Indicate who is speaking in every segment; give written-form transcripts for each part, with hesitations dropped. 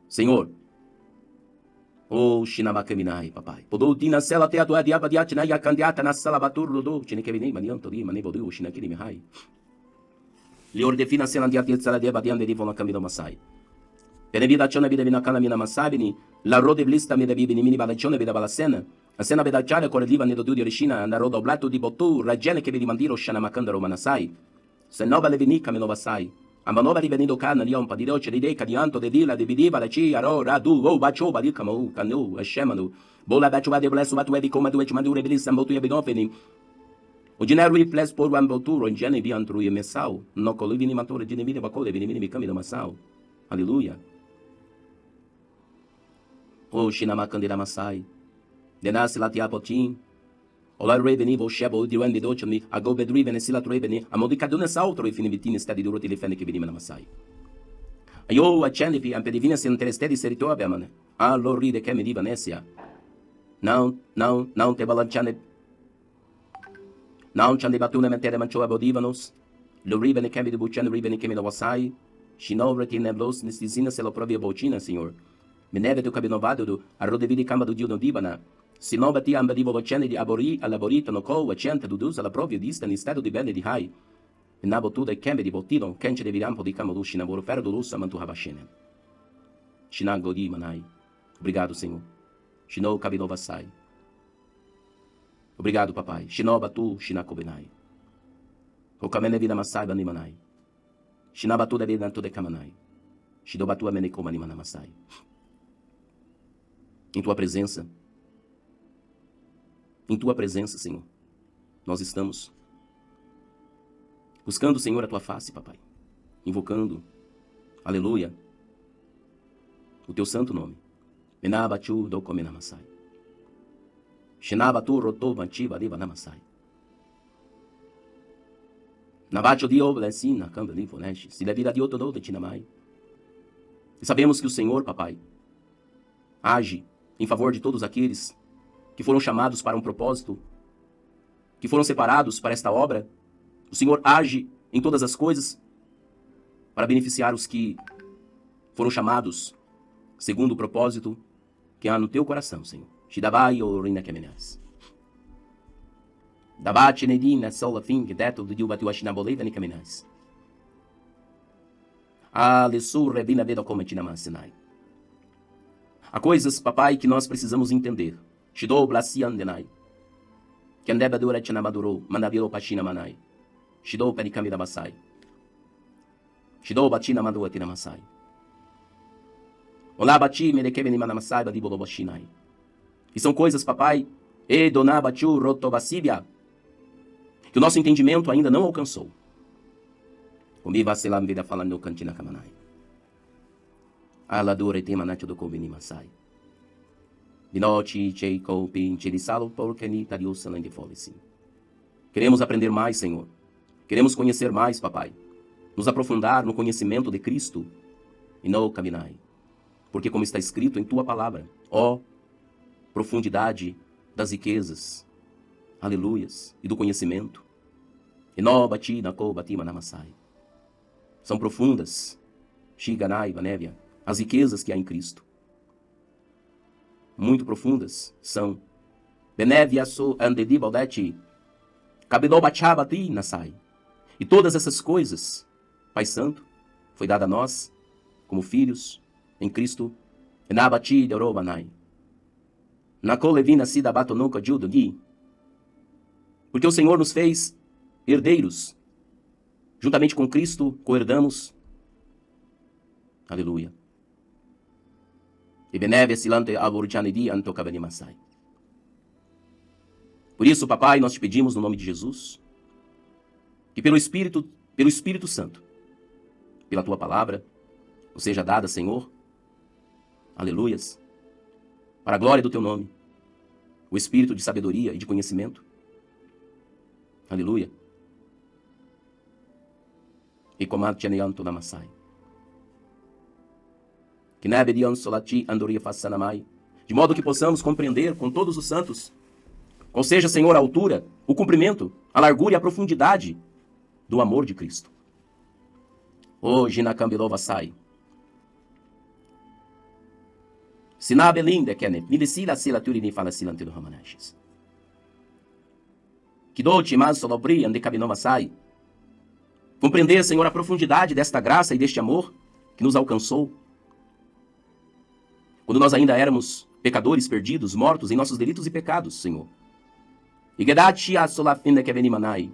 Speaker 1: Senhor, oh, Shinamakaminai, papai. Podotina sela te atua diaba diatina ya candiata na sala baturlo do, chinekevini manianto di manevodu, shinakiri mihai. Lior defina sela diatia sala diaba diande di vola camino masai. Penevida chona vida vina kana mina masabini, la rode blista mi devi mini balachone vida balasena. A cena bedacciare con liva nedo di orishina, and a rodo blato di botu, ragione che vedi mandiro shanamakandaro manasai. Se nova le vinica me novasai. A manova rivenido cana lion di doce di deca di anto de dila de bidiva la ci aro radu o bacio badicamo canu a shemanu. Bola bacio de blesso batu evi come tu ecmadure belissa motu e binofeni. O generui fles por wan boturo in gene vi antru e messau. No colivini matore di nevide bacole vini mi camino masau. Alleluia. O shinamakandira masai. Denassi la tiapotin. Ola reveni vo shebo di wendi docemi a go bedriven sila treveni a modicaduna sautro e finivitini stadi duro telefone che venimana masai. Ayo a chendipi am pedivina se interestedi serito abemane. A lo ride che mi diva nessia. Não te balanchane. Não chande batuna mentere mancho abodivanos. Lo rivene che mi di bucciano rivene che mi wasai. Shinovre ti neblos nistizina se lo provia bocina, signor. Me neve do cabinovado do a rodevidi camba do dio no dibana. Se non batti amba di volocene di abori allaborito no co accenta dudus alla propria dista in stato di belle di hai. E nabo tu dai cambi di bottino, kence de virampo di camo luci navoro ferro do lussa mantu habashene. Shinago di manai. Obrigado, Senhor. Shinou cabinova sai. Obrigado, papai. Shinoba tu shinakobenai. O kamene vida masai bani manai. Shinaba tu de vida tu de kamanai. Shidoba tu amene komani manamasai. Em tua presença, Senhor, nós estamos buscando, Senhor, a tua face, papai, invocando, aleluia, o teu santo nome. Menabachu do comenamasai. Shinabatu roto manchiba liva namasai. Nabacho dio blessina camba livo nesh, se levira de outro de tinamai. E sabemos que o Senhor, papai, age em favor de todos aqueles que foram chamados para um propósito, que foram separados para esta obra. O Senhor age em todas as coisas para beneficiar os que foram chamados segundo o propósito que há no teu coração, Senhor. Shidabai o reina kemenas. Dabate nedina sola fim que deto do dio batu ashinaboleta ni kemenas. Ale surre bina veda como tinamasenai. Há coisas, papai, que nós precisamos entender. Shidou blasian denai. Kendeba dura chinamaduro, mandaviro pachina manai. Shidou pericamida basai. Shidou batina mandua tinamasai. Olá bati merekeveni manamasai badibolo bashinai. E são coisas, papai, e dona batiu rotobasíbia, que o nosso entendimento ainda não alcançou. Comi vacilam vida falando no cantina kamanai. Aladura tema nacho do conveni masai. Dinochi, Cheiko, Pinche, de Salo, Porcani, Tariusa, de Folici. Queremos aprender mais, Senhor. Queremos conhecer mais, papai. Nos aprofundar no conhecimento de Cristo e no caminai. Porque como está escrito em tua palavra, ó profundidade das riquezas, aleluias, e do conhecimento. E no bati na ko bati manamasai. São profundas, Shiganai, Vanévia, as riquezas que há em Cristo. Muito profundas são. Benevia so andedi baldete, cabelo bachabati nasai. E todas essas coisas, Pai Santo, foi dada a nós, como filhos, em Cristo, enabati de orobanai. Nakolevina sida batonuka judogi. Porque o Senhor nos fez herdeiros, juntamente com Cristo, coerdamos. Aleluia. E beneve silante aborjanedi antokabani masai. Por isso, papai, nós te pedimos no nome de Jesus, que pelo Espírito Santo, pela tua palavra, nos seja dada, Senhor, aleluias, para a glória do teu nome, o espírito de sabedoria e de conhecimento, aleluia, e comando chaneanto namasai. Que neve de ansolati andoria façanamai, de modo que possamos compreender com todos os santos, qual seja, Senhor, a altura, o comprimento, a largura e a profundidade do amor de Cristo. Hoje na Cambilova sai. Sinabe linda kene, milisila sila turi ni fala sila antido ramanachis. Que dote mas solobri ande cabinoma sai. Compreender, Senhor, a profundidade desta graça e deste amor que nos alcançou. Quando nós ainda éramos pecadores perdidos, mortos em nossos delitos e pecados, Senhor. E gedati a solafina que veni manai.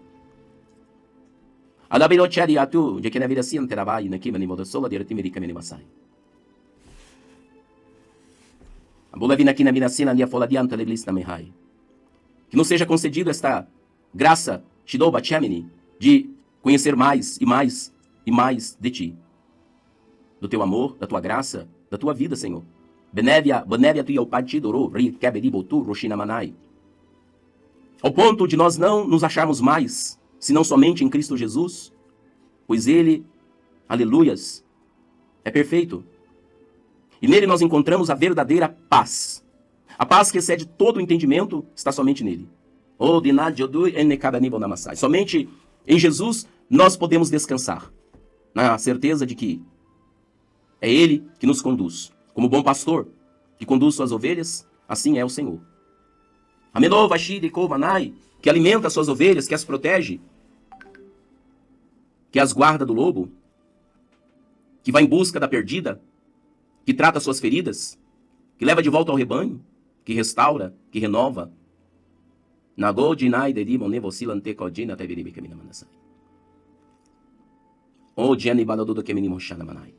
Speaker 1: Adabiro chadi atu, de que na vida sim terabai, na kima ni moda sola de retimerica meni masai. A bola vina aqui na minha cena, a fola diante da lista mehai. Que não seja concedido esta graça, Shidoba Chemini, de conhecer mais e mais e mais de ti. Do teu amor, da tua graça, da tua vida, Senhor. Benevia tu e ao partidoro, rikebedibotu, roshinamanai. Ao ponto de nós não nos acharmos mais, senão somente em Cristo Jesus, pois Ele, aleluias, é perfeito. E nele nós encontramos a verdadeira paz. A paz que excede todo o entendimento está somente nele. Somente em Jesus nós podemos descansar, na certeza de que é Ele que nos conduz. Como bom pastor que conduz suas ovelhas, assim é o Senhor. Que alimenta suas ovelhas, que as protege, que as guarda do lobo, que vai em busca da perdida, que trata suas feridas, que leva de volta ao rebanho, que restaura, que renova. O Jenny Baladudo que menino Shanamanai.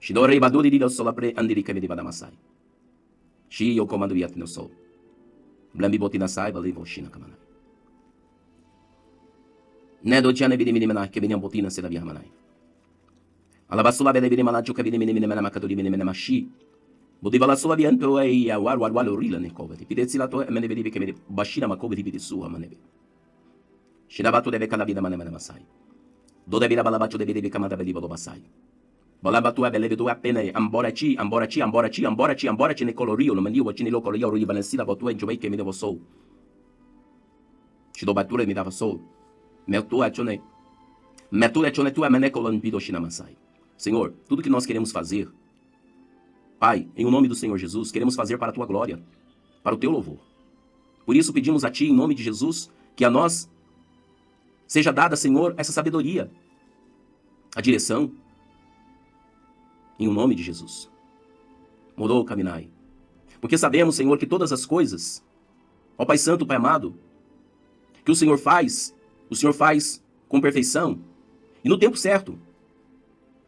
Speaker 1: Shidorei Baduri di Solapre Andiri que me badamasai. Shi yo comando yat no sol. Blambi botinasai balivo Shina Kamanai. Nedo Jane Bidimina que veniam botina se da via manai. Alabasula bele bidimanacho que bidimina macaduri minamashi. Budibala sula vianto e a warwalo rila ne covati. Pidezzilato e me ne vedi che me bashina macovi di sua manebe. Shinabato deve calabina manemasai. Dode vira balabacho deve devi camada velivo basai. Balabatu é beleza, tu é pena, embora ti ne colorio, no menino, ti ne lo colorio, ri valensila, botu é jovem que me deu sol. Chido batura me dava sol. Metu é chone tu é mene colon pido chinamasai. Senhor, tudo que nós queremos fazer, Pai, em o nome do Senhor Jesus, queremos fazer para a tua glória, para o teu louvor. Por isso pedimos a ti, em nome de Jesus, que a nós seja dada, Senhor, essa sabedoria, a direção, em o nome de Jesus. Morou caminai. Porque sabemos, Senhor, que todas as coisas, ó Pai Santo, Pai amado, que o Senhor faz com perfeição e no tempo certo,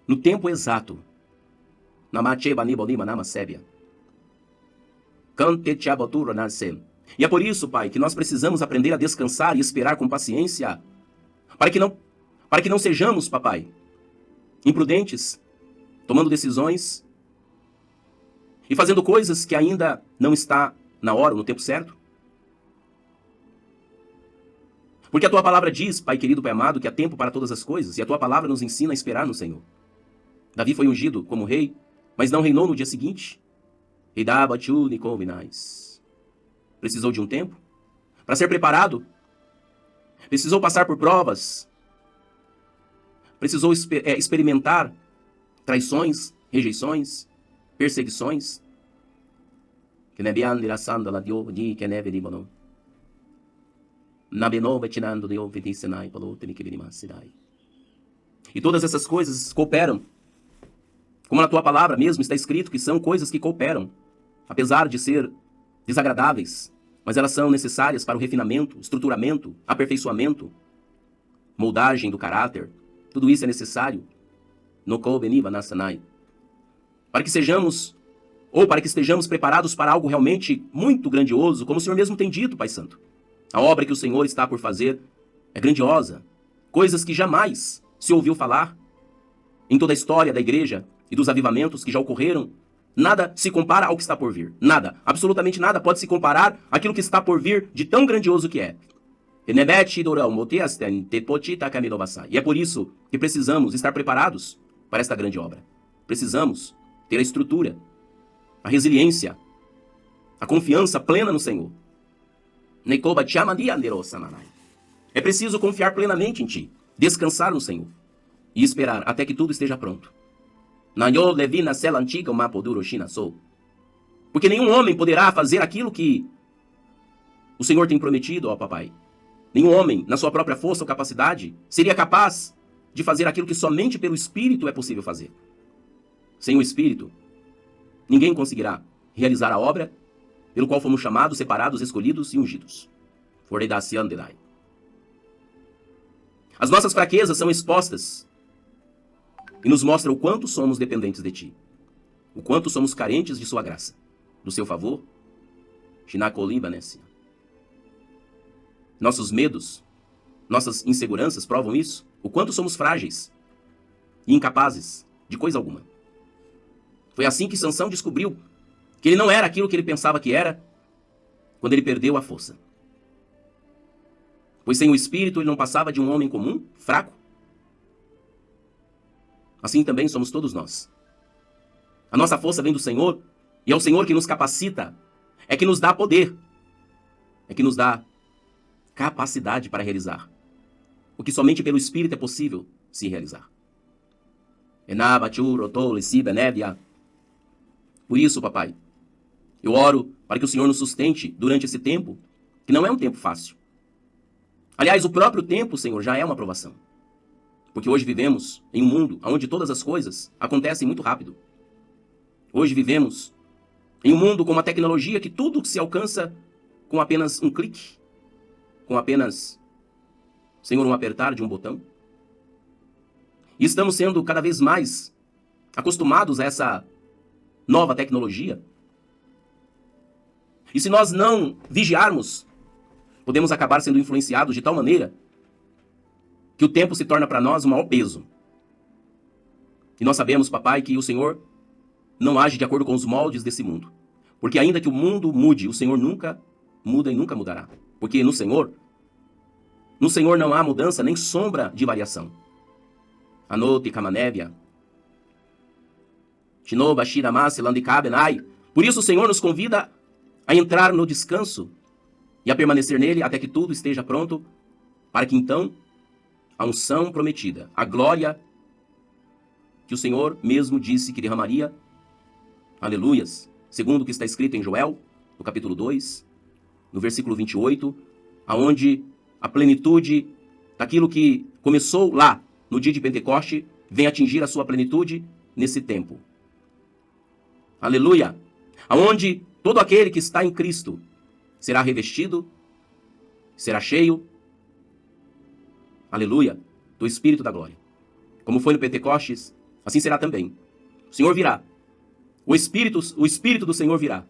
Speaker 1: no tempo exato. E é por isso, Pai, que nós precisamos aprender a descansar e esperar com paciência, para que não sejamos, papai, imprudentes, tomando decisões e fazendo coisas que ainda não está na hora, no tempo certo. Porque a tua palavra diz, Pai querido, Pai amado, que há tempo para todas as coisas, e a tua palavra nos ensina a esperar no Senhor. Davi foi ungido como rei, mas não reinou no dia seguinte. Precisou de um tempo para ser preparado, precisou passar por provas, precisou experimentar traições, rejeições, perseguições. E todas essas coisas cooperam. Como na tua palavra mesmo está escrito que são coisas que cooperam, apesar de ser desagradáveis, mas elas são necessárias para o refinamento, estruturamento, aperfeiçoamento, moldagem do caráter. Tudo isso é necessário. Para que sejamos, ou para que estejamos preparados para algo realmente muito grandioso, como o Senhor mesmo tem dito, Pai Santo. A obra que o Senhor está por fazer é grandiosa. Coisas que jamais se ouviu falar em toda a história da igreja e dos avivamentos que já ocorreram. Nada se compara ao que está por vir. Nada, absolutamente nada pode se comparar àquilo que está por vir de tão grandioso que é. E é por isso que precisamos estar preparados para esta grande obra. Precisamos ter a estrutura, a resiliência, a confiança plena no Senhor. É preciso confiar plenamente em Ti, descansar no Senhor e esperar até que tudo esteja pronto. Porque nenhum homem poderá fazer aquilo que o Senhor tem prometido, ó papai. Nenhum homem, na sua própria força ou capacidade, seria capaz de fazer aquilo que somente pelo Espírito é possível fazer. Sem o Espírito, ninguém conseguirá realizar a obra pelo qual fomos chamados, separados, escolhidos e ungidos. As nossas fraquezas são expostas e nos mostram o quanto somos dependentes de Ti, o quanto somos carentes de Sua graça, do Seu favor. Nossos medos, nossas inseguranças provam isso, o quanto somos frágeis e incapazes de coisa alguma. Foi assim que Sansão descobriu que ele não era aquilo que ele pensava que era quando ele perdeu a força. Pois sem o Espírito ele não passava de um homem comum, fraco. Assim também somos todos nós. A nossa força vem do Senhor, e é o Senhor que nos capacita, é que nos dá poder, é que nos dá capacidade para realizar o que somente pelo Espírito é possível se realizar. Por isso, papai, eu oro para que o Senhor nos sustente durante esse tempo, que não é um tempo fácil. Aliás, o próprio tempo, Senhor, já é uma provação. Porque hoje vivemos em um mundo onde todas as coisas acontecem muito rápido. Hoje vivemos em um mundo com uma tecnologia que tudo se alcança com apenas um clique, com apenas, Senhor, um apertar de um botão. E estamos sendo cada vez mais acostumados a essa nova tecnologia. E se nós não vigiarmos, podemos acabar sendo influenciados de tal maneira que o tempo se torna para nós o maior peso. E nós sabemos, papai, que o Senhor não age de acordo com os moldes desse mundo. Porque ainda que o mundo mude, o Senhor nunca muda e nunca mudará. Porque no Senhor não há mudança nem sombra de variação. Anote kamanevia. Shinoba shiramase landikabenai. Por isso o Senhor nos convida a entrar no descanso e a permanecer nele até que tudo esteja pronto, para que então a unção prometida, a glória que o Senhor mesmo disse que derramaria, aleluias, segundo o que está escrito em Joel, no capítulo 2, no versículo 28, aonde a plenitude daquilo que começou lá no dia de Pentecoste vem atingir a sua plenitude nesse tempo. Aleluia! Aonde todo aquele que está em Cristo será revestido, será cheio, aleluia, do Espírito da glória. Como foi no Pentecostes, assim será também. O Senhor virá. O Espírito do Senhor virá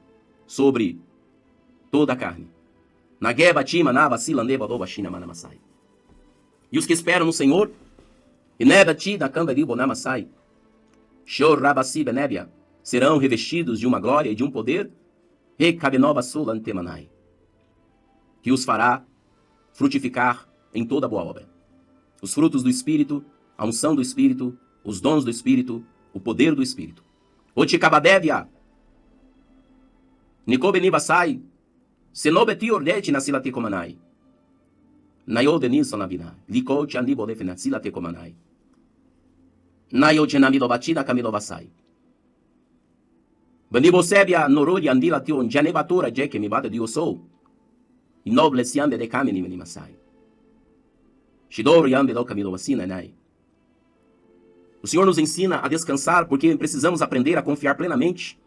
Speaker 1: sobre toda a carne. E os que esperam no Senhor, serão revestidos de uma glória e de um poder que os fará frutificar em toda boa obra. Os frutos do Espírito, a unção do Espírito, os dons do Espírito, o poder do Espírito. Otikabadevia. Nikobenibasai. Senobeti ordete na silate komanai. Nayo denison nabina. Liko chandibo defena silate komanai. Nayo chenamido batida camilo basai. Bandibosebia norodi andila tion janebatora jeke mi bada diosou. Inoble siambe de kameni meni masai. Shidoro yambe do camilo wasina nai. O Senhor nos ensina a descansar porque precisamos aprender a confiar plenamente.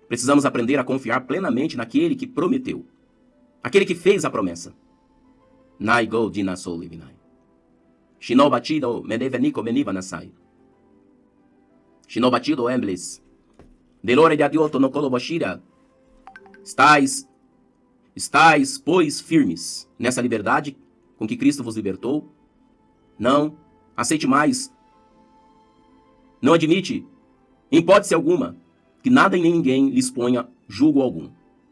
Speaker 1: Precisamos aprender a confiar plenamente naquele que prometeu, aquele que fez a promessa. Estais, pois, firmes nessa liberdade com que Cristo vos libertou. Não aceite mais. Não admite, em hipótese alguma, que nada e nem ninguém lhes ponha jugo algum.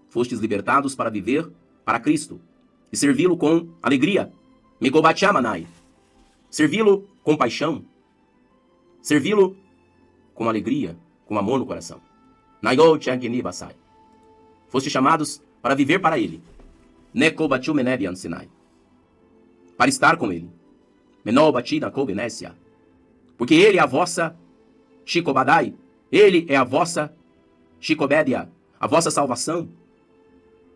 Speaker 1: Fostes libertados para viver para Cristo e servi-lo com alegria. Servi-lo com paixão. Servi-lo com alegria, com amor no coração. Fostes chamados para viver para Ele. Para estar com Ele. Porque ele é a vossa Shikobadai, ele é a vossa Shikobédia, a vossa salvação,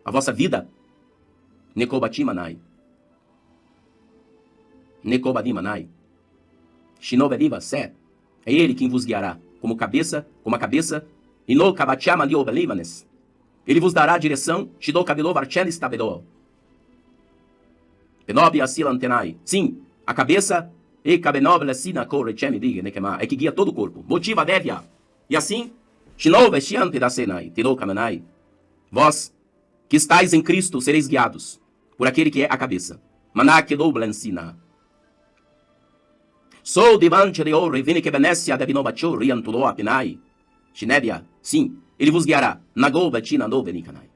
Speaker 1: a vossa vida. Nekobatimanai. Nekobadimanai. Shinobediba Sé. É ele quem vos guiará como a cabeça, e no kabachama liobelimanes. Ele vos dará a direção, Shido kabilo varchelis tabedo. Benobia silantenai. Sim, a cabeça e kabenoble sina corre chemi diga nekema, é que guia todo o corpo. Motiva devia. E assim, Shinove shiante da senai, tiro kamenai. Vós que estáis em Cristo sereis guiados por aquele que é a cabeça. Manak doblensina. Sou divante de ouro e vine que benecia de binobacho riantulo apinai. Shinebia, sim, ele vos guiará. Nago betina no venikanai.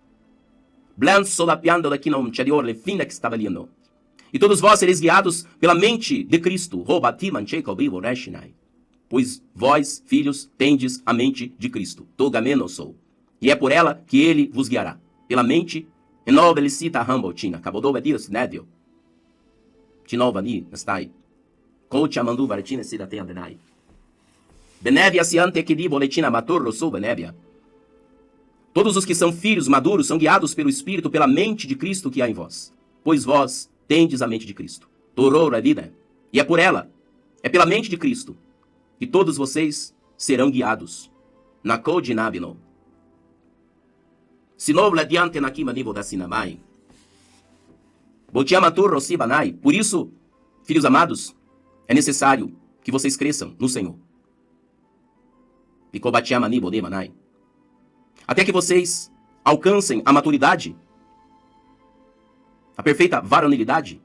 Speaker 1: Blanc solapiando daqui não chedior le fina que estava lindo. E todos vós sereis guiados pela mente de Cristo. Robati mancheco vivo reshinai. Pois vós, filhos, tendes a mente de Cristo. Togameno sou. E é por ela que ele vos guiará. Pela mente, enobelicita hambotina. Cabodoba dios nedio. Tinovani, nestai. Coach mandu vartina sida te andenai. Benevia se ante que di boletina maturro sou benevia. Todos os que são filhos maduros são guiados pelo Espírito, pela mente de Cristo que há em vós. Pois vós tendes a mente de Cristo. Torou a vida. E é por ela, é pela mente de Cristo, que todos vocês serão guiados. Na Kodinabino. Sinobla diante na kima nível da sinamai. Botiamaturro sibanai. Por isso, filhos amados, é necessário que vocês cresçam no Senhor. Até que vocês alcancem a maturidade, a perfeita varonilidade,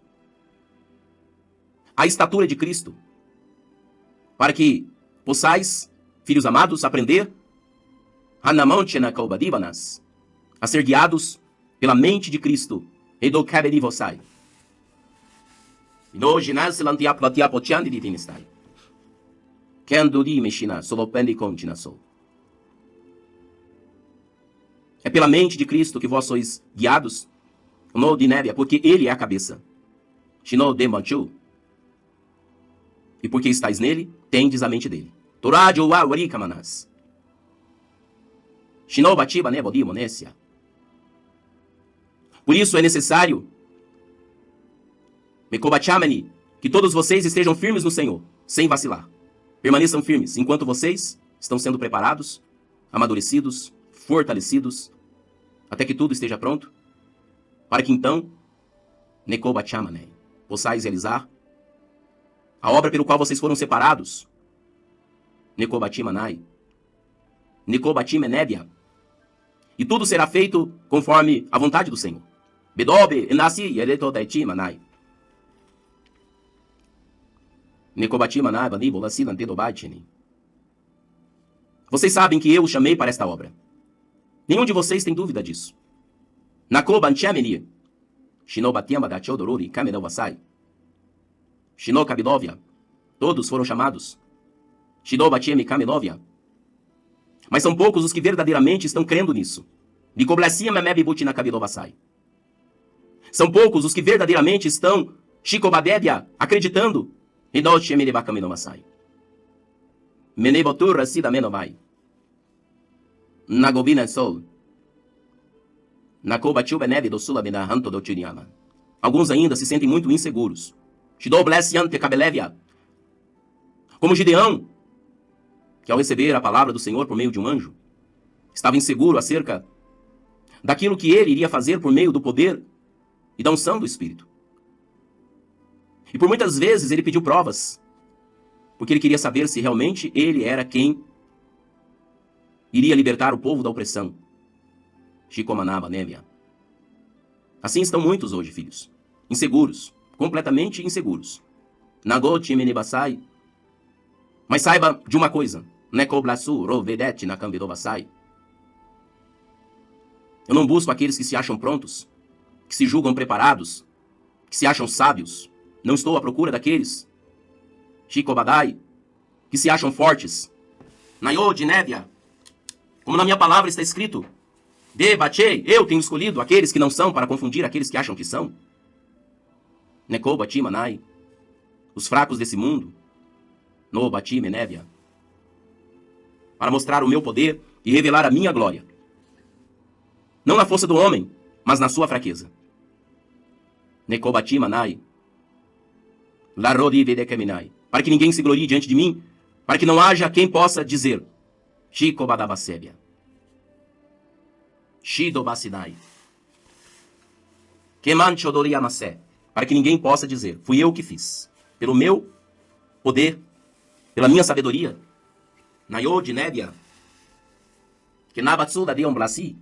Speaker 1: a estatura de Cristo, para que possais, filhos amados, aprender a ser guiados pela mente de Cristo. É pela mente de Cristo que vós sois guiados, porque ele é a cabeça. E porque estáis nele, tendes a mente dele. Por isso é necessário que todos vocês estejam firmes no Senhor, sem vacilar. Permaneçam firmes enquanto vocês estão sendo preparados, amadurecidos, fortalecidos, até que tudo esteja pronto, para que então possais realizar a obra pelo qual vocês foram separados. E tudo será feito conforme a vontade do Senhor. Bedobe, enasi, yereto daiti manai. Vocês sabem que eu o chamei para esta obra. Nenhum de vocês tem dúvida disso. Todos foram chamados. Mas são poucos os que verdadeiramente estão crendo nisso. São poucos os que verdadeiramente estão acreditando. Alguns ainda se sentem muito inseguros. Como Gideão, que ao receber a palavra do Senhor por meio de um anjo, estava inseguro acerca daquilo que ele iria fazer por meio do poder e da unção do Espírito. E por muitas vezes ele pediu provas, porque ele queria saber se realmente ele era quem iria libertar o povo da opressão. Assim estão muitos hoje, filhos, inseguros, completamente inseguros. Mas saiba de uma coisa, eu não busco aqueles que se acham prontos, que se julgam preparados, que se acham sábios. Não estou à procura daqueles, que se acham fortes. Como na minha palavra está escrito, eu tenho escolhido aqueles que não são para confundir aqueles que acham que são. Os fracos desse mundo, no bati menébia, para mostrar o meu poder e revelar a minha glória. Não na força do homem, mas na sua fraqueza. Nekobati manai, larodi vedekeminai, para que ninguém se glorie diante de mim, para que não haja quem possa dizer, Shikobadabasébia, Shidobasinai, Kemanchodoriamasé, para que ninguém possa dizer, fui eu que fiz, pelo meu poder, pela minha sabedoria, Nayo de nébia, que nabatsu da dion blasi,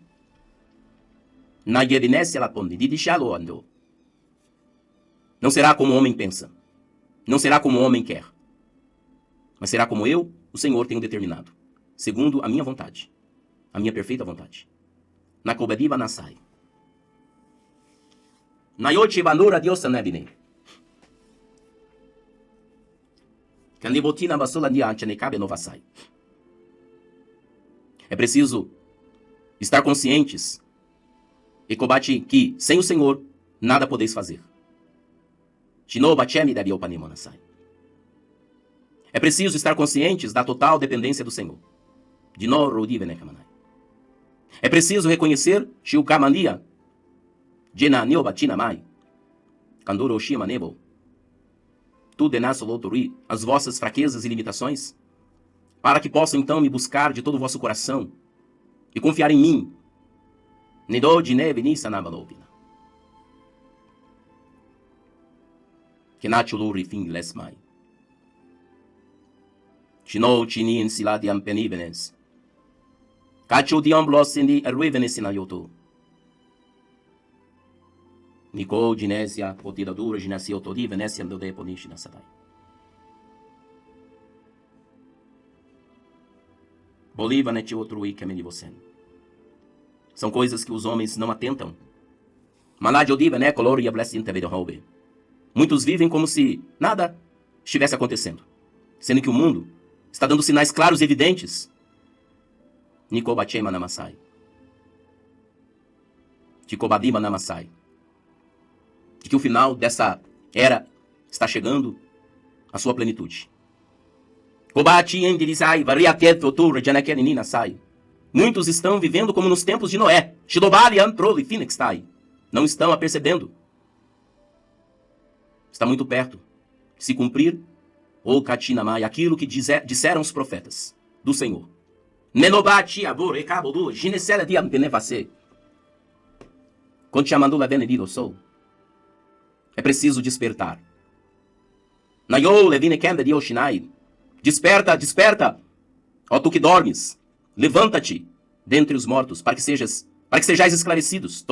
Speaker 1: na yevinesse la ponde, de deixá-lo andou. Não será como o homem pensa, não será como o homem quer, mas será como eu, o Senhor, tenho determinado, segundo a minha vontade, a minha perfeita vontade. Na kobediba nasai. Nayo chibanura diosa nebine. Candibotina basula diante ne cabe novasai. É preciso estar conscientes e combate que, sem o Senhor, nada podeis fazer. É preciso estar conscientes da total dependência do Senhor. É preciso reconhecer as vossas fraquezas e limitações, para que possam então me buscar de todo o vosso coração e confiar em mim. Nico Ginesia, potida dura, Ginesia Otodi, Venecia do Deponish na Sadai. Bolívar ne outro que me você. São coisas que os homens não atentam. Manadiodiva ne color e a blessing teve de roube. Muitos vivem como se nada estivesse acontecendo, sendo que o mundo está dando sinais claros e evidentes. Nico Bachema Namasai. Tikobadima Namasai. De que o final dessa era está chegando à sua plenitude. Muitos estão vivendo como nos tempos de Noé. Não estão apercebendo. Está muito perto de se cumprir aquilo que disseram os profetas do Senhor. É preciso despertar. Desperta, desperta, ó tu que dormes, levanta-te dentre os mortos, para que sejais esclarecidos.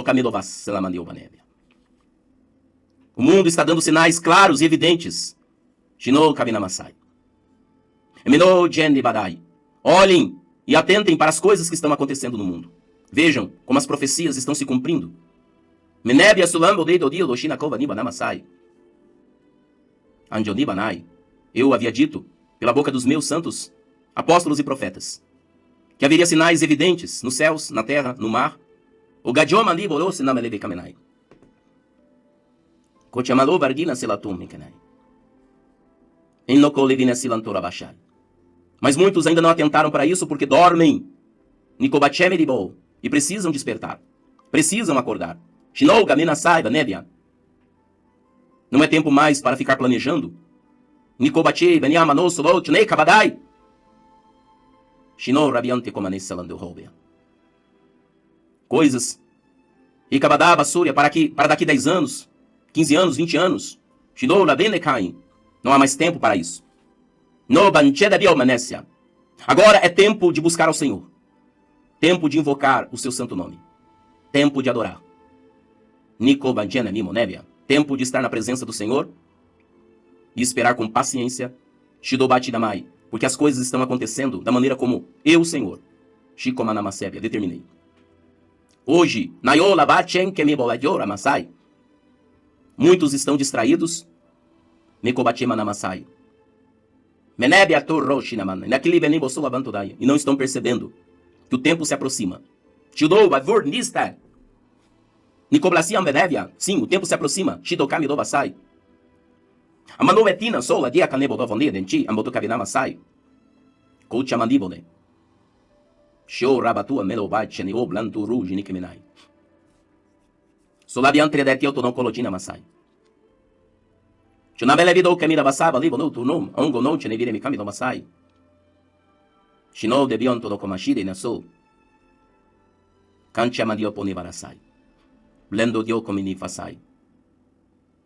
Speaker 1: O mundo está dando sinais claros e evidentes. Olhem e atentem para as coisas que estão acontecendo no mundo. Vejam como as profecias estão se cumprindo. Eu havia dito, pela boca dos meus santos apóstolos e profetas, que haveria sinais evidentes nos céus, na terra, no mar. Mas muitos ainda não atentaram para isso porque dormem. E precisam despertar. Precisam acordar. Não é tempo mais para ficar planejando. Coisas. Para daqui 10 anos, 15 anos, 20 anos. Não há mais tempo para isso. Agora é tempo de buscar ao Senhor. Tempo de invocar o seu santo nome. Tempo de adorar. Tempo de estar na presença do Senhor e esperar com paciência. Porque as coisas estão acontecendo da maneira como eu, Senhor, determinei. Hoje, muitos estão distraídos. E não estão percebendo que o tempo se aproxima. Sim, o tempo se aproxima. A manovetina sola dia canebo do vonde denti, a moto cabina masai. Coach mandibone. Show rabatua melobai chene o blantu ruge ni kemenai. Sola biantre deti auto non colotina masai. Chuna bele vido camina basaba libo no tu nom, ongo non ce ne vire mi camino masai. Shino de bionto do komashide na so. Kancha mandio poni varasai. Blendo dio komini fasai.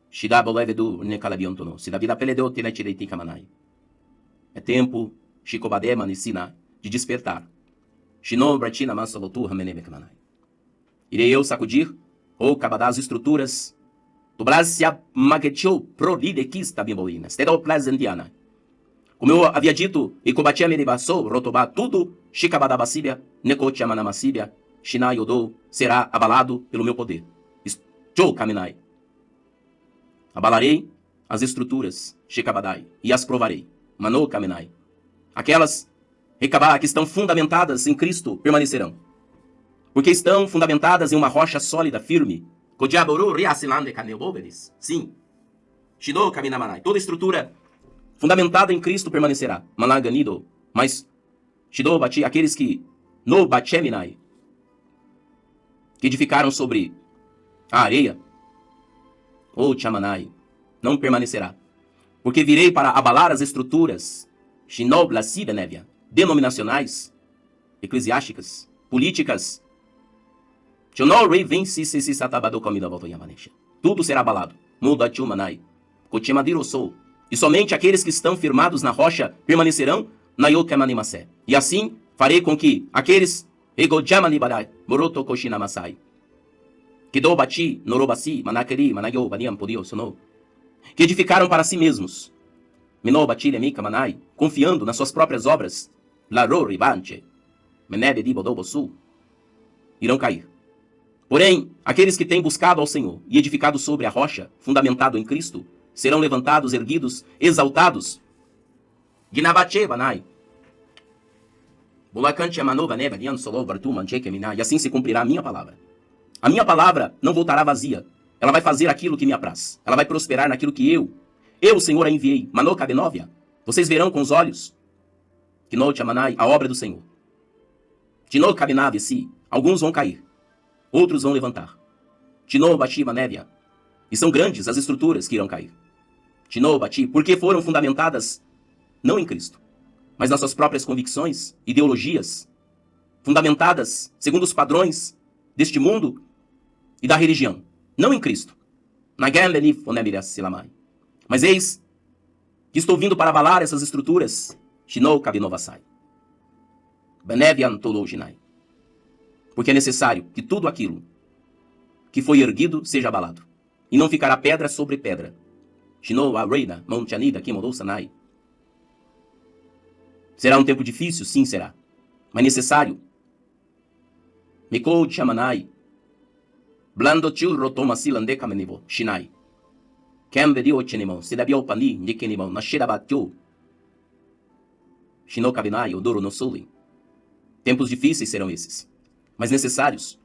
Speaker 1: Shida bolevedu ne calabionto no. Se da vida peledeu te tirei kamanai. É tempo, Shikobadema nisina, de despertar. Shino bratina mansa lotu rameneme kamanai. Irei eu sacudir, ou cabadar as estruturas do Brasil maguetiu pro lidekista bimbolinas. Tedal plazendiana. Como eu havia dito, e combatia meribassou, rotobá tudo, Shikabadabasíbia, Nekotiamanamasíbia, Shinai Odo, será abalado pelo meu poder. Estou caminai. Abalarei as estruturas, Shikabadai, e as provarei. Mano caminai. Aquelas, Rekabá, que estão fundamentadas em Cristo, permanecerão. Porque estão fundamentadas em uma rocha sólida, firme. Kodiaboru riasilande caneuboveris. Sim. Shido caminamanai. Toda estrutura fundamentada em Cristo permanecerá. Managanido. Mas Shido bati, aqueles que no bacheminai, que edificaram sobre a areia, ou chamanai, não permanecerá. Porque virei para abalar as estruturas, Shinoblacibenevia, denominacionais, eclesiásticas, políticas. Tudo será abalado. Muda chumanai. Kotimadirosou. E somente aqueles que estão firmados na rocha permanecerão na Yokamanimasé. E assim farei com que aqueles Egojamanibarai, Moroto Koshinamasai, Kidobati, Norobasi, Manakeri, Manayo, Baniam, Podio, Sono, que edificaram para si mesmos, Minobati, Lemika, Manai, confiando nas suas próprias obras, Laro, Ribanche, Menebe, Dibodobosu, irão cair. Porém, aqueles que têm buscado ao Senhor e edificado sobre a rocha, fundamentado em Cristo, serão levantados, erguidos, exaltados. Ginabache, Banai. E assim se cumprirá a minha palavra. A minha palavra não voltará vazia. Ela vai fazer aquilo que me apraz. Ela vai prosperar naquilo que eu, Senhor, a enviei. Manocabenóvia. Vocês verão com os olhos. Kinochamanai, a obra do Senhor. Tinocabenave, si. Alguns vão cair. Outros vão levantar. Tinobachimanevia. E são grandes as estruturas que irão cair. Tinobati, porque foram fundamentadas não em Cristo, mas nas suas próprias convicções, ideologias, fundamentadas segundo os padrões deste mundo e da religião, não em Cristo. Mas eis que estou vindo para abalar essas estruturas, porque é necessário que tudo aquilo que foi erguido seja abalado, e não ficará pedra sobre pedra. Será um tempo difícil? Sim, será. Mas necessário. Mikou chamanai. Blando churro toma silande kamenivo. Shinai. Kembe o chenimon. Sidabio pani nikenimon. Nashirabatyo. Shinokabinai odoro no suli. Tempos difíceis serão esses, mas necessários.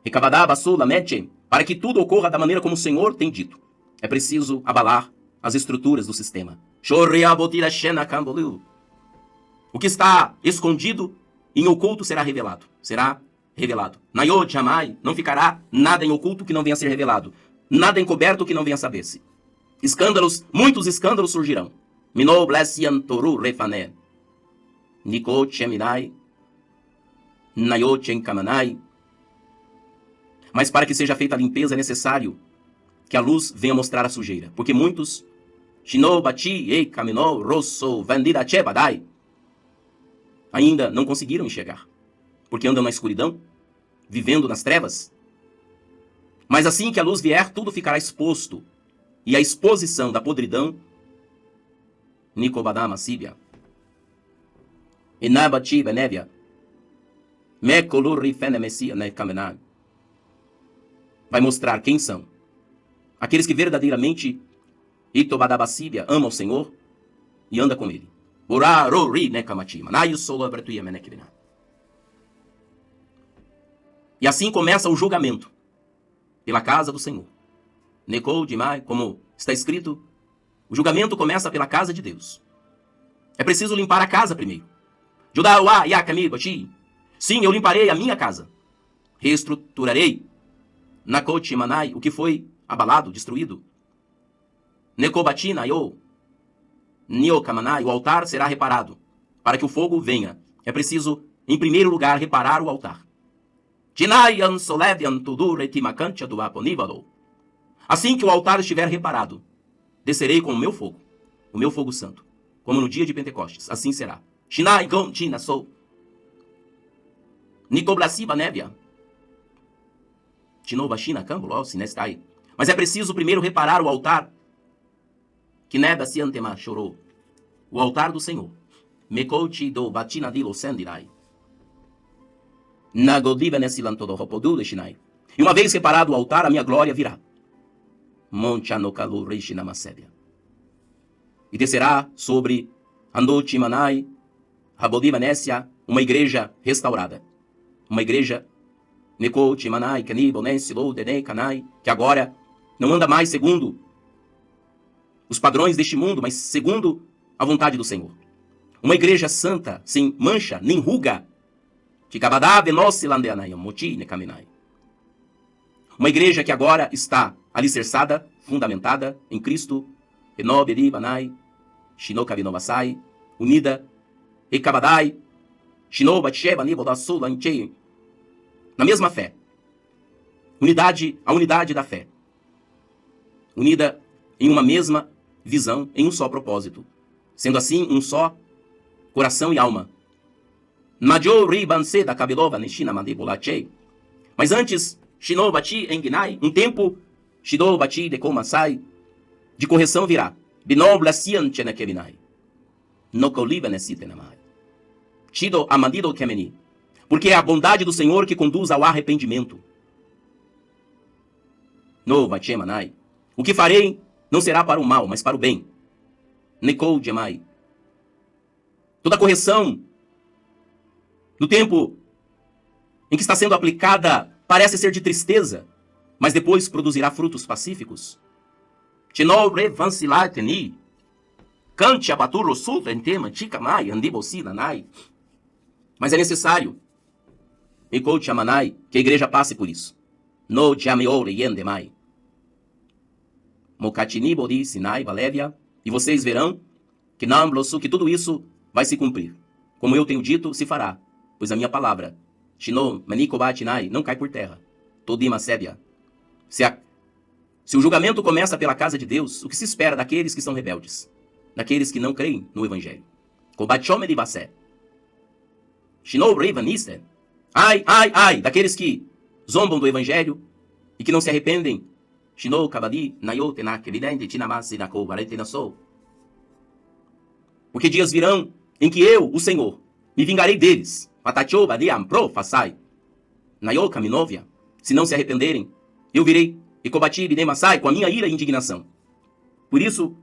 Speaker 1: Recabadaba sula meche. Para que tudo ocorra da maneira como o Senhor tem dito, é preciso abalar as estruturas do sistema. O que está escondido em oculto será revelado. Será revelado. Nayod jamais não ficará nada em oculto que não venha a ser revelado. Nada encoberto que não venha a saber-se. Escândalos, muitos escândalos surgirão. Minou blessian toru refané. Niko cheminai. Nayod chenkamanai. Mas para que seja feita a limpeza é necessário que a luz venha mostrar a sujeira. Porque muitos, Shinobati, Ei, Kaminou, Rosso, Vandira, Chebadai, ainda não conseguiram enxergar. Porque andam na escuridão, vivendo nas trevas. Mas assim que a luz vier, tudo ficará exposto. E a exposição da podridão, Nikobadama Síbia, Inabati, Benevia, Mekoluri, Fenemesia, Nekamenai, vai mostrar quem são aqueles que verdadeiramente Itobadabasíbia amam o Senhor e anda com ele. E assim começa o julgamento pela casa do Senhor. Nekou Dimai, como está escrito O julgamento começa pela casa de Deus. É preciso limpar a casa primeiro. Judá, Yakamibachi. Sim, eu limparei a minha casa. Reestruturarei. Nakoti Manai, o que foi abalado, destruído. Nekobati Nayo. Niokamanai, o altar será reparado. Para que o fogo venha, é preciso, em primeiro lugar, reparar o altar. Jinayan Solevian Tudure Timakantia do Aponívalo. Assim que o altar estiver reparado, descerei com o meu fogo santo, como no dia de Pentecostes, assim será. Shinai Gon China Sou. Nicoblasiba Névia. Chinovashina Cambulo, Sinestai. Mas é preciso primeiro reparar o altar. Que Neba Siantema chorou. O altar do Senhor. Mekouchi do Batina Dilo Sendirai. Nagodiva Nessilanto do Ropodu Shinai. E uma vez reparado o altar, a minha glória virá. Monchanokalu Reishinamasébia. E descerá sobre Andoti Manai, Rabodiva Nessia, uma igreja restaurada. Uma igreja Nekoti Manai, Kanibo, Nessilo, Dene, Kanai, que agora não anda mais segundo os padrões deste mundo, mas segundo a vontade do Senhor. Uma igreja santa, sem mancha, nem ruga. Uma igreja que agora está alicerçada, fundamentada em Cristo, unida, na mesma fé. A unidade da fé. Unida em uma mesma visão, em um só propósito. Sendo assim, um só coração e alma. Mas antes, Shinobati Enginai, um tempo, Shidobati de Komasai, de correção virá. Binoblasian Chenekevinai. Nokoliva Nessitenamai. Chido Amandido Kemeni. Porque é a bondade do Senhor que conduz ao arrependimento. No Vachemanai. O que farei não será para o mal, mas para o bem. Nekou Jemai. Toda correção, no tempo em que está sendo aplicada, parece ser de tristeza, mas depois produzirá frutos pacíficos. Chinol revansilateni. Cante abaturo sulventema chikamai andibosinanai. Mas é necessário, Nekou Chamanai, que a igreja passe por isso. No Jameore Yendemai. Mokatinibodi Sinai Valévia. E vocês verão que que tudo isso vai se cumprir. Como eu tenho dito, se fará. Pois a minha palavra, Shino Manikobatinai, não cai por terra. Todima Sébia. Se o julgamento começa pela casa de Deus, o que se espera daqueles que são rebeldes? Daqueles que não creem no Evangelho? Kobachome de Bassé. Shino Revanisten. Ai, daqueles que zombam do Evangelho e que não se arrependem. Shino Kabadi, Nayotenak, evidente, Tinamasi, Nako, Varetenasou. Porque dias virão em que eu, o Senhor, me vingarei deles. Patacho, Badiam, Pro, Fasai. Nayo, Kaminovia. Se não se arrependerem, eu virei e combati Binemasai com a minha ira e indignação. Por isso,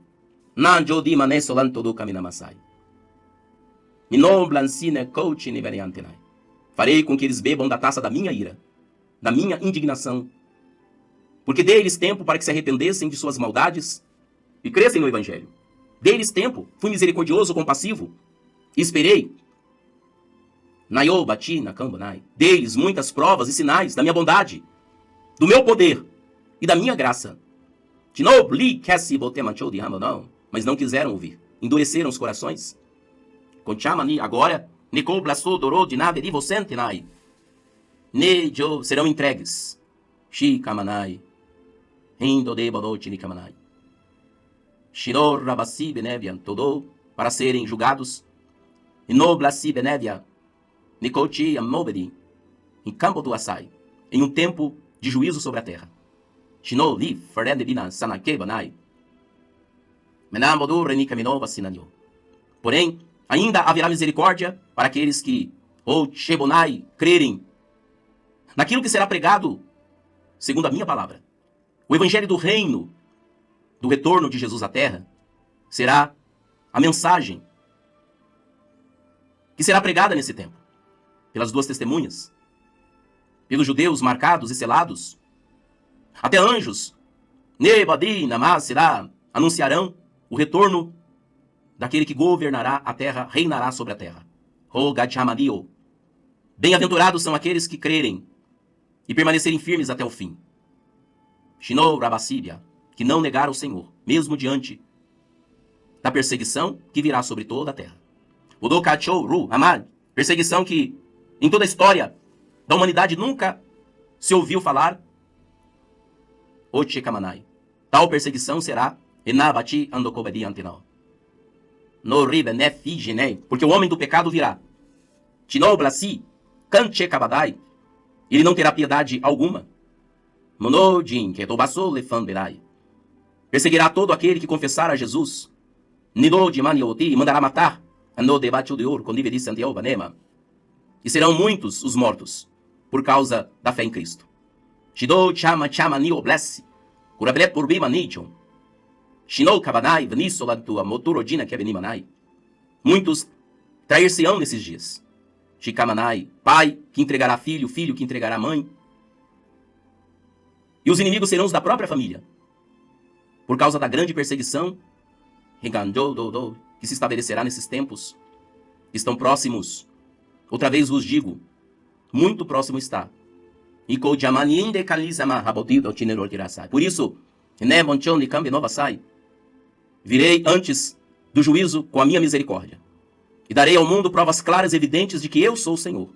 Speaker 1: Nanjodi Manesolan todo Kaminamasai. Minoblansine Coach Niveriantenai. Farei com que eles bebam da taça da minha ira, da minha indignação. Porque dei-lhes tempo para que se arrependessem de suas maldades e crescem no Evangelho. Dei-lhes tempo, fui misericordioso, compassivo, e esperei. Nayo bati na Kambonai. Dei-lhes muitas provas e sinais da minha bondade, do meu poder e da minha graça. Mas não quiseram ouvir. Endureceram os corações. Agora, serão entregues. Shikamanai. Shiror Rabasi Benevian Todo, para serem julgados. Inoblasi Benevia. Nikoti Amobedi. Em campo do Assai. Em um tempo de juízo sobre a terra. Shino Li Ferendebina Sanake Banai. Menamodu Renikaminova Sinanyo. Porém, ainda haverá misericórdia para aqueles que, ou Shebonai, crerem naquilo que será pregado segundo a minha palavra. O evangelho do reino, do retorno de Jesus à terra, será a mensagem que será pregada nesse tempo, pelas duas testemunhas, pelos judeus marcados e selados, até anjos, Nebadi, Namá, será, anunciarão o retorno daquele que governará a terra, reinará sobre a terra. O Gachamadio. Bem-aventurados são aqueles que crerem e permanecerem firmes até o fim. Shinou Rabassíbia, que não negaram o Senhor, mesmo diante da perseguição que virá sobre toda a terra. O Dokachou Ru Amad, perseguição que em toda a história da humanidade nunca se ouviu falar. O Chekamanai. Tal perseguição será Enabati Andokobedi Antenal. No Ribenef Figinei, porque o homem do pecado virá. Tinou Blasi, Kanchekabadai, ele não terá piedade alguma. Monodin, Ketobasso Lefanberai. Perseguirá todo aquele que confessar a Jesus. Nido de Manioti, mandará matar. No debate de ouro, condive de Santiago Banema. E serão muitos os mortos, por causa da fé em Cristo. Shido chama chama ni oblesse. Curabret por bima nichon. Shinou kabanai, venisola tua motorodina que avenimanai. Muitos trair-se-ão nesses dias. Shikamanai, pai que entregará filho, filho que entregará mãe. E os inimigos serão os da própria família. Por causa da grande perseguição que se estabelecerá nesses tempos. Estão próximos. Outra vez vos digo, muito próximo está. Por isso, virei antes do juízo com a minha misericórdia. E darei ao mundo provas claras e evidentes de que eu sou o Senhor.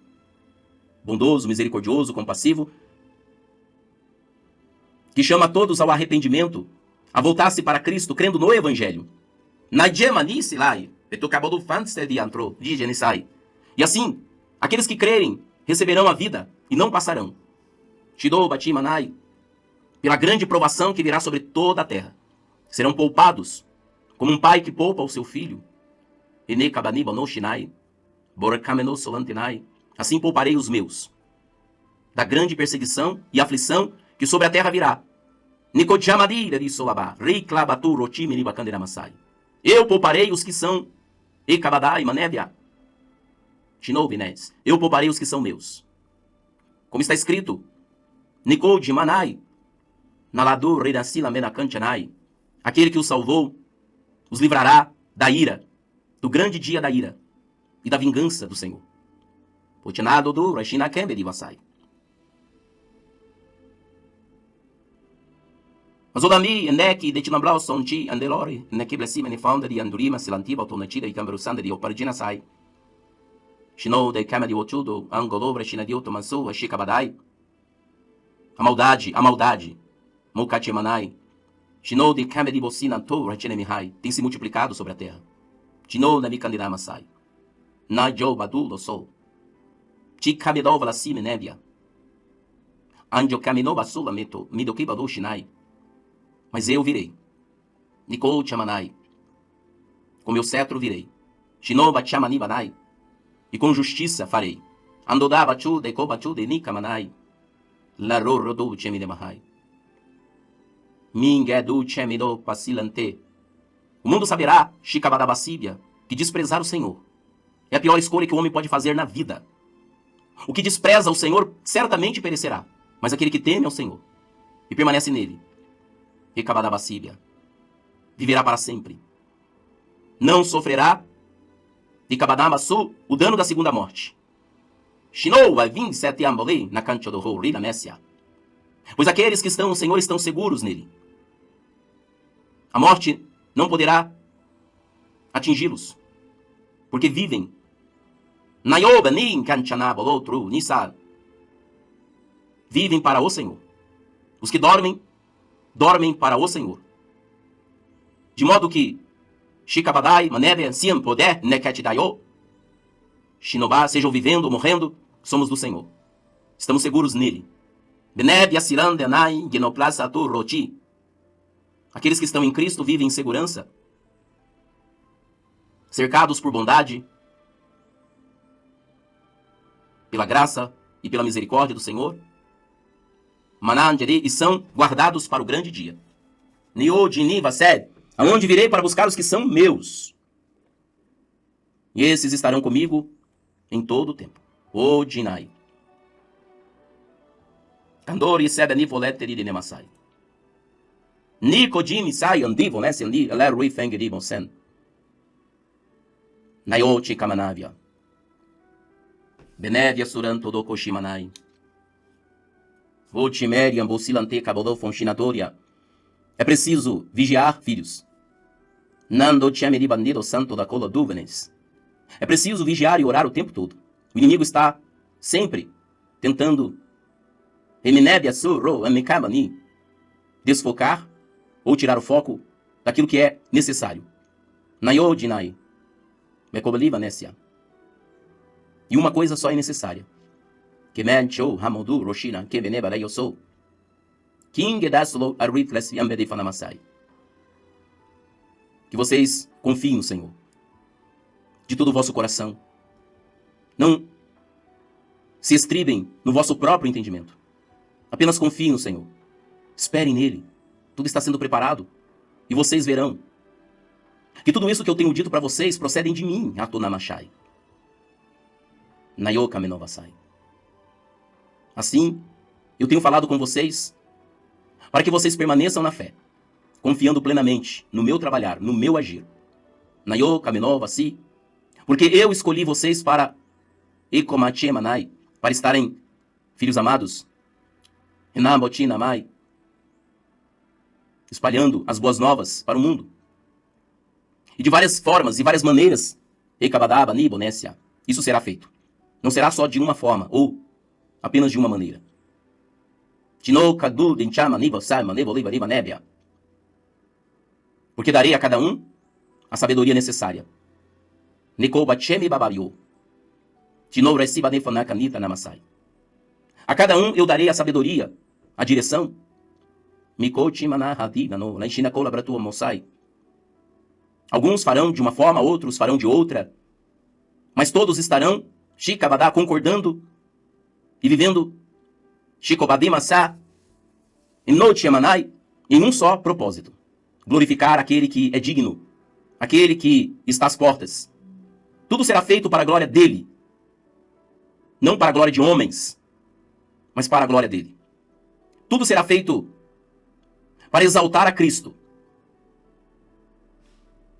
Speaker 1: Bondoso, misericordioso, compassivo, que chama todos ao arrependimento, a voltar-se para Cristo, crendo no Evangelho. E assim, aqueles que crerem receberão a vida e não passarão. Shidou Batimanai, pela grande provação que virá sobre toda a terra. Serão poupados, como um pai que poupa o seu filho. Assim pouparei os meus, da grande perseguição e aflição que sobre a terra virá. Eu pouparei os que são Ekabadai Manébia. Eu pouparei os que são meus. Como está escrito, Nikou de Manai, Naladu Redasila Menakantanai, aquele que os salvou, os livrará da ira, do grande dia da ira e da vingança do Senhor. Potinado do Rashina Kembe Vasai. Azodami, Neki, de Tinablau Sonchi, Andelori, Neki Blessime, ne founder de Andurima, Silantiba, Autonachida e Camberusanda de Opargina Sai. Shinou de Kama de Otudo, Angolobra, Shinadioto Mansu, Ashikabadai. A maldade, Mokatimanai. Shinou de Kama de Bocina, To, Rachinemihai, tem se multiplicado sobre a terra. Shinou da Mikandida Masai. Najo Badu, lo Sol. Chikabedova la Sime Nebia. Anjo Kaminoba Sula Meto, Midokibado Shinai. Mas eu virei. Nikou Chamanai. Com meu cetro virei. Shinoba Chamanibanai. E com justiça farei. Andodabachu de Kobachu de Nikamanai. Larorodu Chemidemahai. Mingedu Chemido Pasilante. O mundo saberá, Shikabadabasíbia, que desprezar o Senhor é a pior escolha que o homem pode fazer na vida. O que despreza o Senhor certamente perecerá. Mas aquele que teme ao Senhor e permanece nele, Ekabadabasíbia, viverá para sempre. Não sofrerá Ekabadabasu o dano da segunda morte. Shinou vai vir sete amboli na cancha do rei da Messia. Pois aqueles que estão no Senhor estão seguros nele. A morte não poderá atingi-los, porque vivem. Nayoba nin kanchanaba outro nisal. Vivem para o Senhor. Os que dormem, dormem para o Senhor. De modo que Shikabadai, Manebe, Siam, Poder, Neketidayo, Shinobá, sejam vivendo ou morrendo, somos do Senhor. Estamos seguros nele. Beneb, Asiran, Denai, Genoplazatu, Roti. Aqueles que estão em Cristo vivem em segurança, cercados por bondade, pela graça e pela misericórdia do Senhor. Manandere, e são guardados para o grande dia. Nio Diniva Sed, aonde virei para buscar os que são meus. E esses estarão comigo em todo o tempo. O Dinai. Kandori Sed Nivoleteri de Nemasai. Nicodimi sai andivo, né? Sendi, ela rui feng dibo sen. Nayochi kamanavia. Benevia suranto do koshimanai. Voltimeriam bocilante cabodô fonchinadoria. É preciso vigiar, filhos. Nando chameri bandido santo da cola dúvenes. É preciso vigiar e orar o tempo todo. O inimigo está sempre tentando desfocar ou tirar o foco daquilo que é necessário. Nayodinai. E uma coisa só é necessária. Que mancho hamodu roshina que veneba eu sou. King daslo a reflex yambede fanamasai. Que vocês confiem no Senhor de todo o vosso coração. Não se estribem no vosso próprio entendimento. Apenas confiem no Senhor. Esperem nele. Tudo está sendo preparado. E vocês verão que tudo isso que eu tenho dito para vocês procedem de mim, Atunamashai. Nayoka menovasai. Assim, eu tenho falado com vocês para que vocês permaneçam na fé, confiando plenamente no meu trabalhar, no meu agir. Nayoka menovasi. Porque eu escolhi vocês para Ekomachemanai, para estarem, filhos amados, Enabotinamai, espalhando as boas novas para o mundo. E de várias formas e várias maneiras, Ekabadaba, Nibonésia, isso será feito. Não será só de uma forma, ou apenas de uma maneira. Porque darei a cada um a sabedoria necessária. A cada um eu darei a sabedoria, a direção. Alguns farão de uma forma, outros farão de outra. Mas todos estarão concordando e vivendo em um só propósito. Glorificar aquele que é digno, aquele que está às portas. Tudo será feito para a glória dele. Não para a glória de homens, mas para a glória dele. Tudo será feito para exaltar a Cristo.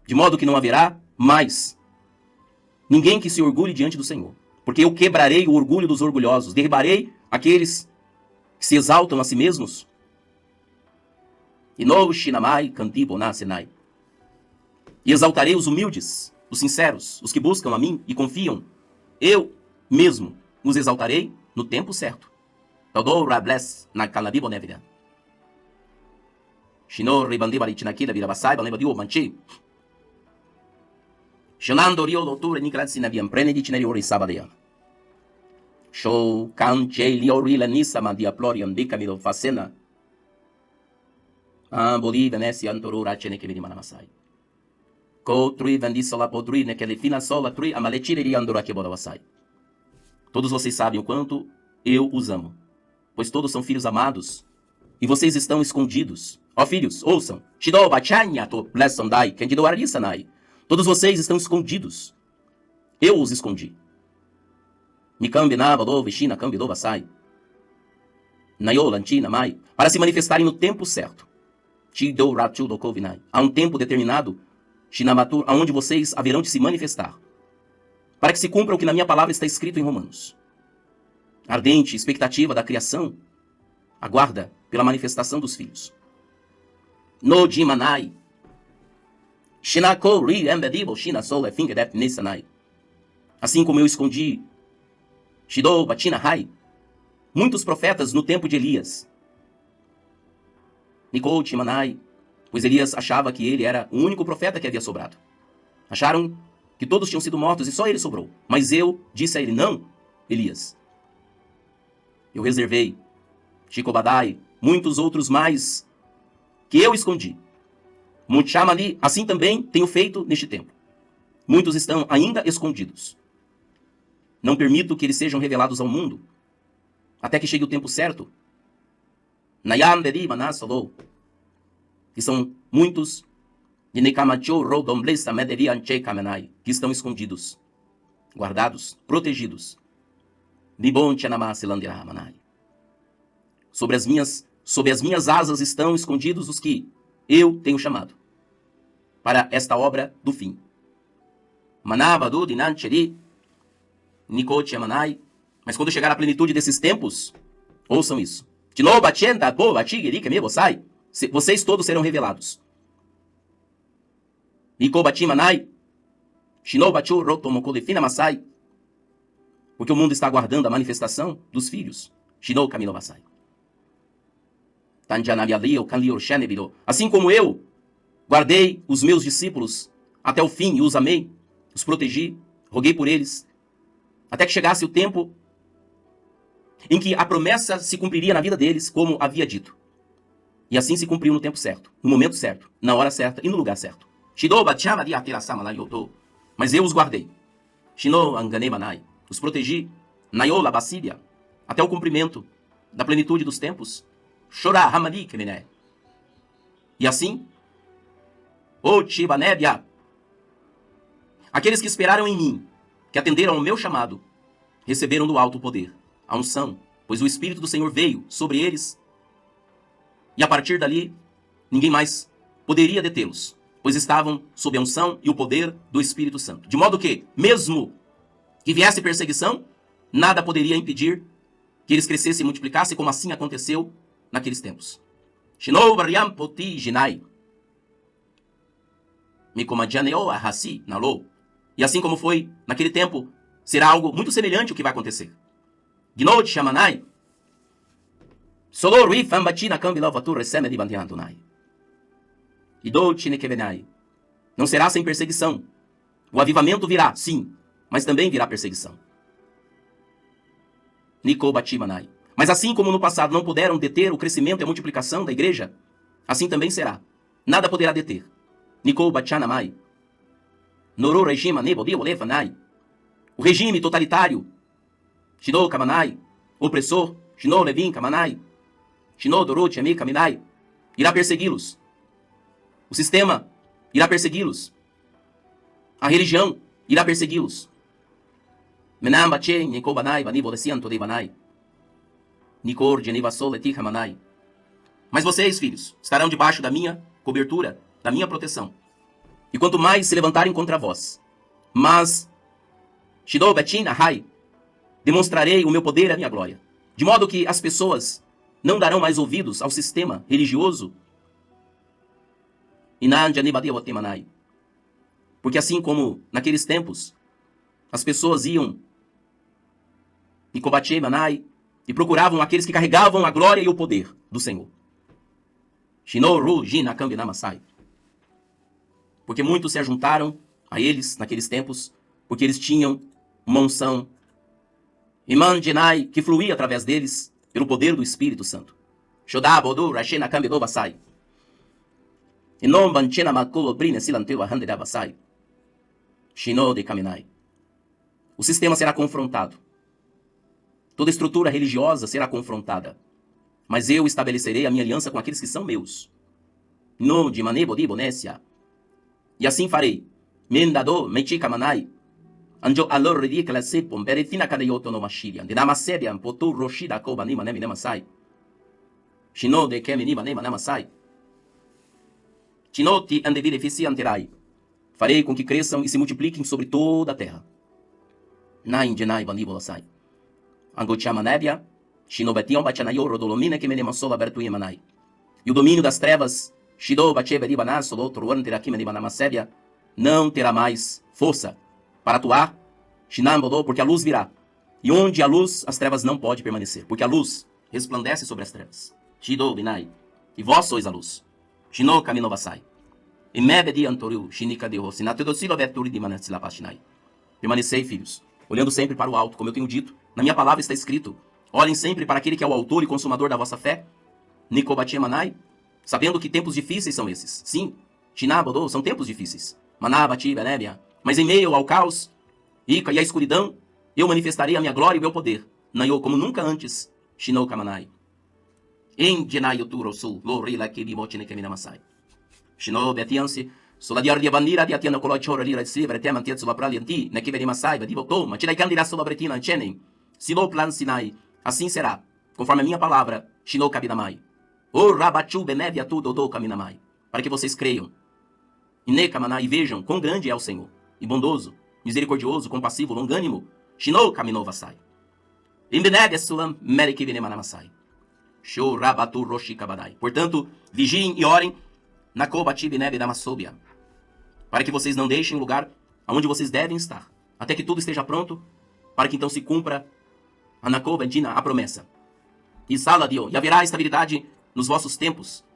Speaker 1: De modo que não haverá mais ninguém que se orgulhe diante do Senhor. Porque eu quebrarei o orgulho dos orgulhosos, derribarei aqueles que se exaltam a si mesmos. E exaltarei os humildes, os sinceros, os que buscam a mim e confiam. Eu mesmo os exaltarei no tempo certo. Show cancelio nissa mandia plorium dicamido facena. Bolívia nesse antorura cene que me manamasai. Cotrui vendisola podrui ne que le fina sola trui amaletire andora que bodawasai. Todos vocês sabem o quanto eu os amo, pois todos são filhos amados, e vocês estão escondidos. Ó filhos, ouçam. Shido bachanya to blessondai, kendido arisanai. Todos vocês estão escondidos. Eu os escondi. Para se manifestarem no tempo certo. Há um tempo determinado, onde vocês haverão de se manifestar. Para que se cumpra o que na minha palavra está escrito em Romanos. Ardente expectativa da criação aguarda pela manifestação dos filhos. No Jimanai. Assim como eu escondi Shido Batina Hai, muitos profetas no tempo de Elias. Nikou Timanai, pois Elias achava que ele era o único profeta que havia sobrado. Acharam que todos tinham sido mortos e só ele sobrou. Mas eu disse a ele, não, Elias. Eu reservei, Shikobadai, muitos outros mais que eu escondi. Muchamali, assim também tenho feito neste tempo. Muitos estão ainda escondidos. Não permito que eles sejam revelados ao mundo, até que chegue o tempo certo. Nayam Beri Manasolo, que são muitos, que estão escondidos, guardados, protegidos. Sob as minhas asas estão escondidos os que eu tenho chamado para esta obra do fim. Manabadu dinancheri, Nikoche manai. Mas quando chegar a plenitude desses tempos, ouçam isso. Vocês todos serão revelados. Porque o mundo está aguardando a manifestação dos filhos. Assim como eu guardei os meus discípulos até o fim e os amei, os protegi, roguei por eles, até que chegasse o tempo em que a promessa se cumpriria na vida deles, como havia dito. E assim se cumpriu no tempo certo, no momento certo, na hora certa e no lugar certo. Mas eu os guardei. Os protegi, até o cumprimento da plenitude dos tempos. E assim, aqueles que esperaram em mim, que atenderam ao meu chamado, receberam do alto o poder, a unção, pois o Espírito do Senhor veio sobre eles, e a partir dali, ninguém mais poderia detê-los, pois estavam sob a unção e o poder do Espírito Santo. De modo que, mesmo que viesse perseguição, nada poderia impedir que eles crescessem e multiplicassem, como assim aconteceu naqueles tempos. E assim como foi naquele tempo, será algo muito semelhante ao que vai acontecer. Não será sem perseguição. O avivamento virá, sim, mas também virá perseguição. Mas assim como no passado não puderam deter o crescimento e a multiplicação da igreja, assim também será. Nada poderá deter. O regime totalitário, opressor, irá persegui-los. O sistema irá persegui-los. A religião irá persegui-los. Mas vocês, filhos, estarão debaixo da minha cobertura, da minha proteção. E quanto mais se levantarem contra vós, mas demonstrarei o meu poder e a minha glória. De modo que as pessoas não darão mais ouvidos ao sistema religioso. Porque assim como naqueles tempos, as pessoas iam e procuravam aqueles que carregavam a glória e o poder do Senhor. Porque muitos se ajuntaram a eles naqueles tempos, porque eles tinham uma unção que fluía através deles pelo poder do Espírito Santo. O sistema será confrontado. Toda estrutura religiosa será confrontada. Mas eu estabelecerei a minha aliança com aqueles que são meus. E assim farei. Farei com que cresçam e se multipliquem sobre toda a terra. E o domínio das trevas não terá mais força para atuar, porque a luz virá. E onde há luz, as trevas não podem permanecer, porque a luz resplandece sobre as trevas. E vós sois a luz. Permanecei, filhos, olhando sempre para o alto, como eu tenho dito. Na minha palavra está escrito: olhem sempre para aquele que é o autor e consumador da vossa fé. Sabendo que tempos difíceis são esses. Sim, são tempos difíceis. Mas em meio ao caos e à escuridão, eu manifestarei a minha glória e o meu poder. Como nunca antes. Assim será, conforme a minha palavra, para que vocês creiam. E Nekamaná, e vejam quão grande é o Senhor, e bondoso, misericordioso, compassivo, longânimo. Shinou Kaminovasai. Imbeneg Sulam Merikivinemanamasai. Shorabatu Roshikabadai. Portanto, vigiem e orem na Kobatibinebe Damasobia, para que vocês não deixem o lugar onde vocês devem estar, até que tudo esteja pronto, para que então se cumpra a Nakobandina, a promessa. E Saladio, e haverá estabilidade nos vossos tempos.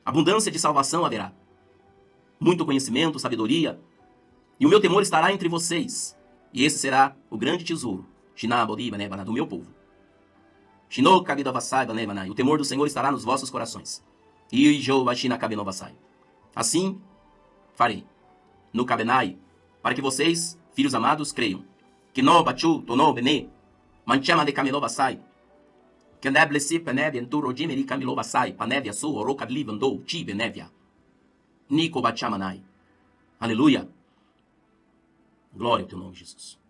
Speaker 1: Abundância de salvação haverá. Muito conhecimento, sabedoria. E o meu temor estará entre vocês. E esse será o grande tesouro, do meu povo. E o temor do Senhor estará nos vossos corações. Assim farei no Kabenai, para que vocês, filhos amados, creiam. Que no bachu, tono bene, manchama de Kamilovasai. Que neblesi peneve enturo dimeri Kamilovasai, panevia su, oroca livandou, ti benevia. Nico bachamanai. Aleluia. Glória ao teu nome, Jesus.